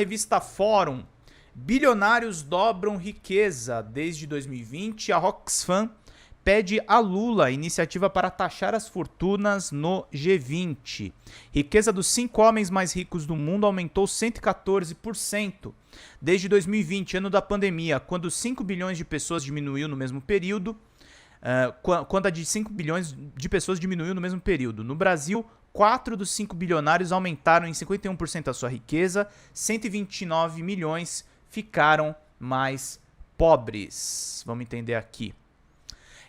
Revista Fórum, bilionários dobram riqueza. Desde 2020, a Oxfam pede a Lula iniciativa para taxar as fortunas no G20. Riqueza dos 5 homens mais ricos do mundo aumentou 114% desde 2020, ano da pandemia, quando 5 bilhões de pessoas diminuiu no mesmo período. Quando a de 5 bilhões de pessoas diminuiu no mesmo período. No Brasil, 4 dos 5 bilionários aumentaram em 51% a sua riqueza, 129 milhões ficaram mais pobres. Vamos entender aqui.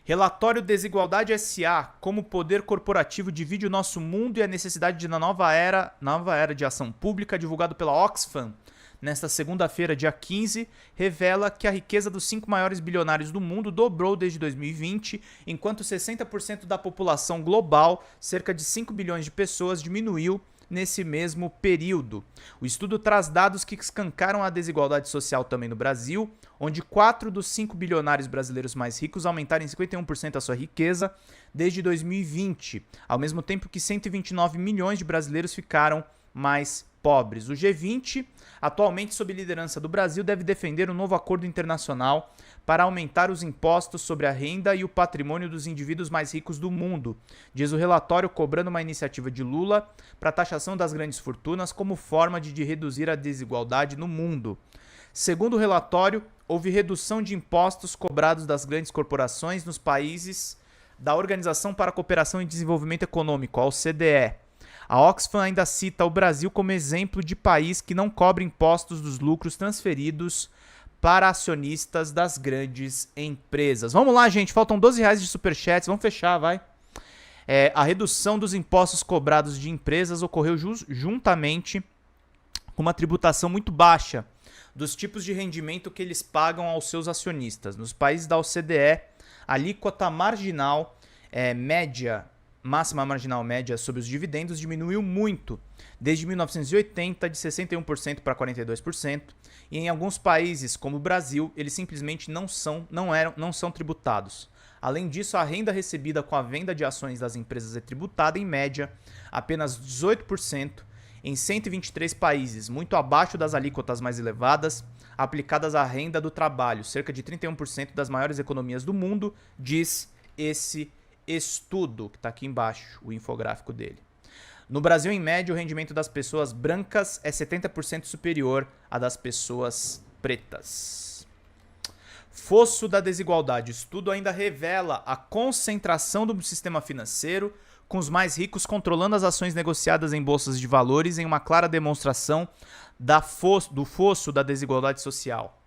Relatório Desigualdade SA, como o poder corporativo divide o nosso mundo e a necessidade de uma nova era de ação pública, divulgado pela Oxfam nesta segunda-feira, dia 15, revela que a riqueza dos 5 maiores bilionários do mundo dobrou desde 2020, enquanto 60% da população global, cerca de 5 bilhões de pessoas, diminuiu nesse mesmo período. O estudo traz dados que escancaram a desigualdade social também no Brasil, onde 4 dos 5 bilionários brasileiros mais ricos aumentaram em 51% a sua riqueza desde 2020, ao mesmo tempo que 129 milhões de brasileiros ficaram mais pobres. O G20, atualmente sob liderança do Brasil, deve defender um novo acordo internacional para aumentar os impostos sobre a renda e o patrimônio dos indivíduos mais ricos do mundo, diz o relatório, cobrando uma iniciativa de Lula para a taxação das grandes fortunas como forma de reduzir a desigualdade no mundo. Segundo o relatório, houve redução de impostos cobrados das grandes corporações nos países da Organização para a Cooperação e Desenvolvimento Econômico, a OCDE. A Oxfam ainda cita o Brasil como exemplo de país que não cobra impostos dos lucros transferidos para acionistas das grandes empresas. Vamos lá, gente. Faltam R$12 de superchats. Vamos fechar, vai. A redução dos impostos cobrados de empresas ocorreu juntamente com uma tributação muito baixa dos tipos de rendimento que eles pagam aos seus acionistas. Nos países da OCDE, a alíquota marginal máxima marginal média sobre os dividendos diminuiu muito, desde 1980 de 61% para 42%, e em alguns países, como o Brasil, eles simplesmente não são tributados. Além disso, a renda recebida com a venda de ações das empresas é tributada, em média, apenas 18% em 123 países, muito abaixo das alíquotas mais elevadas aplicadas à renda do trabalho, cerca de 31% das maiores economias do mundo, diz esse estudo, que está aqui embaixo, o infográfico dele. No Brasil, em média, o rendimento das pessoas brancas é 70% superior à das pessoas pretas. Fosso da desigualdade. O estudo ainda revela a concentração do sistema financeiro, com os mais ricos controlando as ações negociadas em bolsas de valores, em uma clara demonstração do fosso da desigualdade social.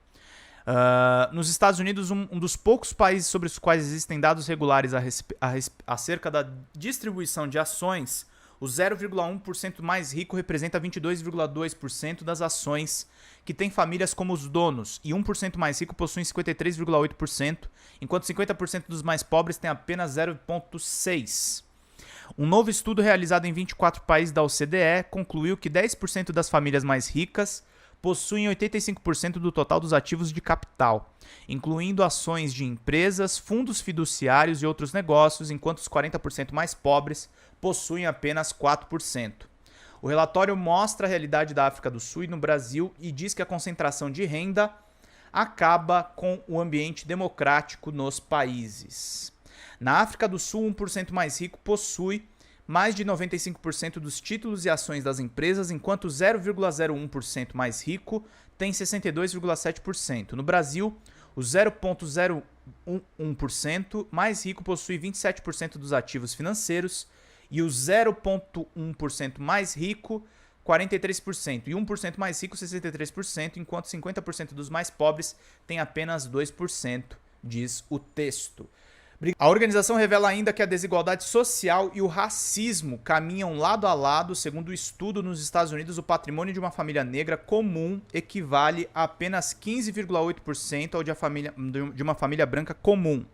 Nos Estados Unidos, um dos poucos países sobre os quais existem dados regulares acerca da distribuição de ações, o 0,1% mais rico representa 22,2% das ações que tem famílias como os donos, e 1% mais rico possui 53,8%, enquanto 50% dos mais pobres têm apenas 0,6%. Um novo estudo realizado em 24 países da OCDE concluiu que 10% das famílias mais ricas possuem 85% do total dos ativos de capital, incluindo ações de empresas, fundos fiduciários e outros negócios, enquanto os 40% mais pobres possuem apenas 4%. O relatório mostra a realidade da África do Sul e no Brasil e diz que a concentração de renda acaba com o ambiente democrático nos países. Na África do Sul, 1% mais rico possui mais de 95% dos títulos e ações das empresas, enquanto 0,01% mais rico tem 62,7%. No Brasil, o 0,01% mais rico possui 27% dos ativos financeiros e o 0,1% mais rico, 43%. E 1% mais rico, 63%, enquanto 50% dos mais pobres tem apenas 2%, diz o texto. A organização revela ainda que a desigualdade social e o racismo caminham lado a lado. Segundo o estudo, nos Estados Unidos, o patrimônio de uma família negra comum equivale a apenas 15,8% ao de uma família branca comum.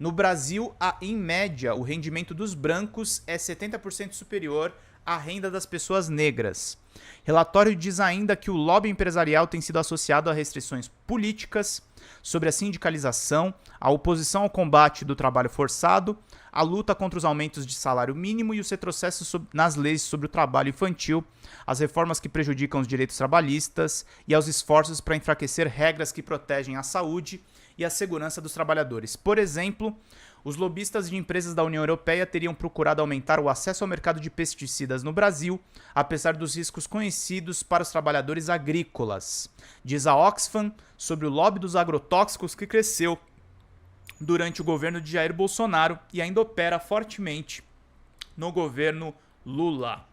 No Brasil, em média, o rendimento dos brancos é 70% superior à renda das pessoas negras. Relatório diz ainda que o lobby empresarial tem sido associado a restrições políticas sobre a sindicalização, a oposição ao combate do trabalho forçado, a luta contra os aumentos de salário mínimo e os retrocessos nas leis sobre o trabalho infantil, as reformas que prejudicam os direitos trabalhistas e aos esforços para enfraquecer regras que protegem a saúde e a segurança dos trabalhadores. Por exemplo, os lobistas de empresas da União Europeia teriam procurado aumentar o acesso ao mercado de pesticidas no Brasil, apesar dos riscos conhecidos para os trabalhadores agrícolas. Diz a Oxfam sobre o lobby dos agrotóxicos que cresceu durante o governo de Jair Bolsonaro e ainda opera fortemente no governo Lula.